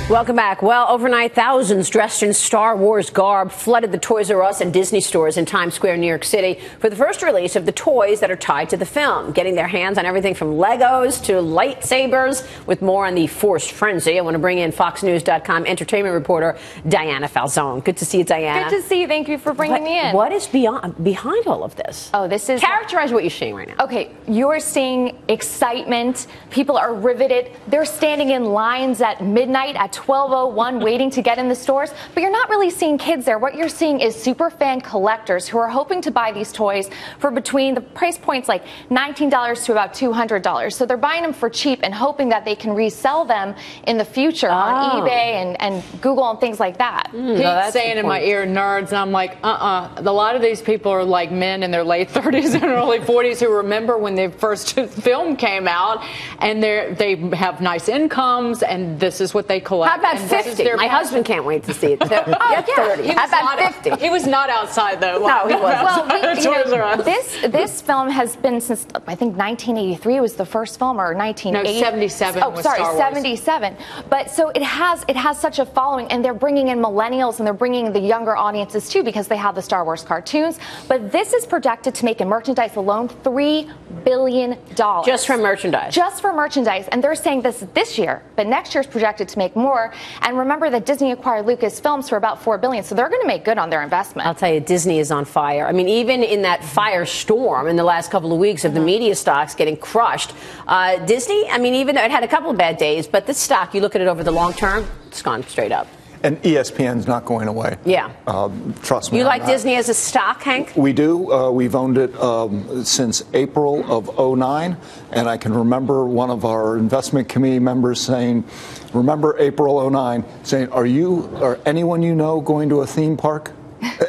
Welcome back. Well, overnight, thousands dressed in Star Wars garb flooded the Toys R Us and Disney stores in Times Square, New York City, for the first release of the toys that are tied to the film, getting their hands on everything from Legos to lightsabers. With more on the Force Frenzy, I want to bring in FoxNews.com entertainment reporter Diana Falzone. Good to see you, Diana. Good to see you. Thank you for bringing me in. What is behind all of this? Oh, this is... Characterize what you're seeing right now. Okay, you're seeing excitement. People are riveted. They're standing in lines at midnight at 12:01 waiting to get in the stores, but you're not really seeing kids there. What you're seeing is super fan collectors who are hoping to buy these toys for between the price points like $19 to about $200. So they're buying them for cheap and hoping that they can resell them in the future on eBay and Google and things like that. He's saying in my ear, nerds, and I'm like, A lot of these people are like men in their late 30s and early 40s who remember when the first film came out, and they have nice incomes, and this is what they collect. How about 50? My husband can't wait to see it. Get 30. How about 50? He was not outside, though. No, he wasn't. Well, this film has been since, I think, 1983 was the first film, or 1980. No, 77 was Star Wars. 77. But so it has such a following, and they're bringing in millennials, and they're bringing the younger audiences, too, because they have the Star Wars cartoons. But this is projected to make in merchandise alone $3 billion. Just from merchandise? Just for merchandise. And they're saying this year, but next year's projected to make more. And remember that Disney acquired Lucasfilms for about $4 billion, so they're going to make good on their investment. I'll tell you, Disney is on fire. I mean, even in that firestorm in the last couple of weeks of the media stocks getting crushed, Disney, I mean, even though it had a couple of bad days, but this stock, you look at it over the long term, it's gone straight up. And ESPN's not going away. Yeah. Trust me. You like Disney as a stock, Hank? We do. We've owned it since April of '09. And I can remember one of our investment committee members saying, remember April '09, saying, are anyone you know going to a theme park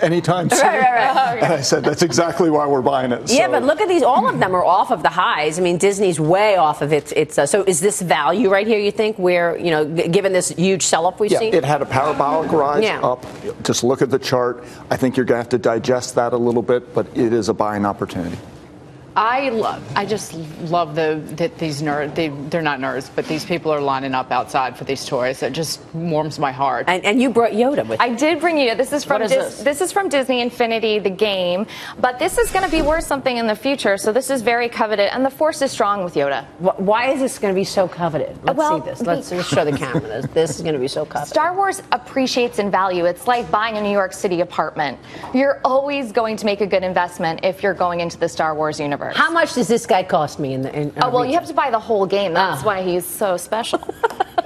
anytime soon? Right. And I said, that's exactly why we're buying it. Yeah, but look at these. All of them are off of the highs. I mean, Disney's way off of its so is this value right here, you think, where, you know, given this huge sell-off we've seen? It had a parabolic rise up. Just look at the chart. I think you're going to have to digest that a little bit, but it is a buying opportunity. I just love that these nerds, they're not nerds, but these people are lining up outside for these toys. It just warms my heart. And you brought Yoda with you. I did bring Yoda. This is from this is from Disney Infinity, the game. But this is going to be worth something in the future, so this is very coveted. And the Force is strong with Yoda. Why is this going to be so coveted? Let's see this. Let's show the camera this. This is going to be so coveted. Star Wars appreciates in value. It's like buying a New York City apartment. You're always going to make a good investment if you're going into the Star Wars universe. How much does this guy cost me well, you have to buy the whole game. That's why he's so special.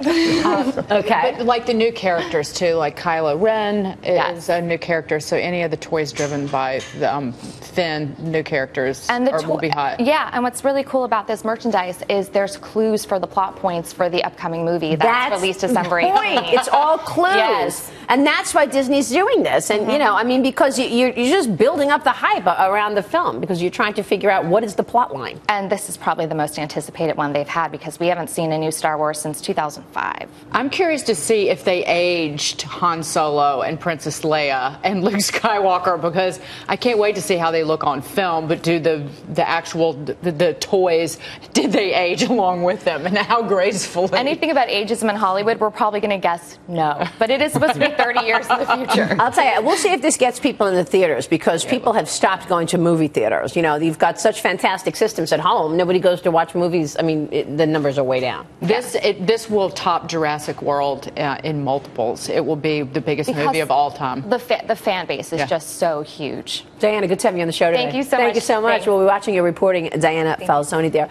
Okay. But like the new characters, too, like Kylo Ren is a new character, so any of the toys driven by the, Finn, new characters will be hot. Yeah, and what's really cool about this merchandise is there's clues for the plot points for the upcoming movie that's released December 18th. It's all clues. Yes. And that's why Disney's doing this. And, you know, I mean, because you're just building up the hype around the film because you're trying to figure out what is the plot line. And this is probably the most anticipated one they've had because we haven't seen a new Star Wars since 2005. I'm curious to see if they aged Han Solo and Princess Leia and Luke Skywalker, because I can't wait to see how they look on film, but do the actual the toys, did they age along with them, and how gracefully? Anything about ageism in Hollywood, we're probably going to guess no. But it is supposed to be 30 years in the future. I'll tell you, we'll see if this gets people in the theaters, because people have stopped going to movie theaters. You know, you've got such fantastic systems at home. Nobody goes to watch movies. I mean, the numbers are way down. This will top Jurassic World in multiples. It will be the biggest movie of all time. The fan base is just so huge. Diana, good to have you on the show today. Thank you so much. Thank you so much. We'll be watching your reporting, Diana Falzone there.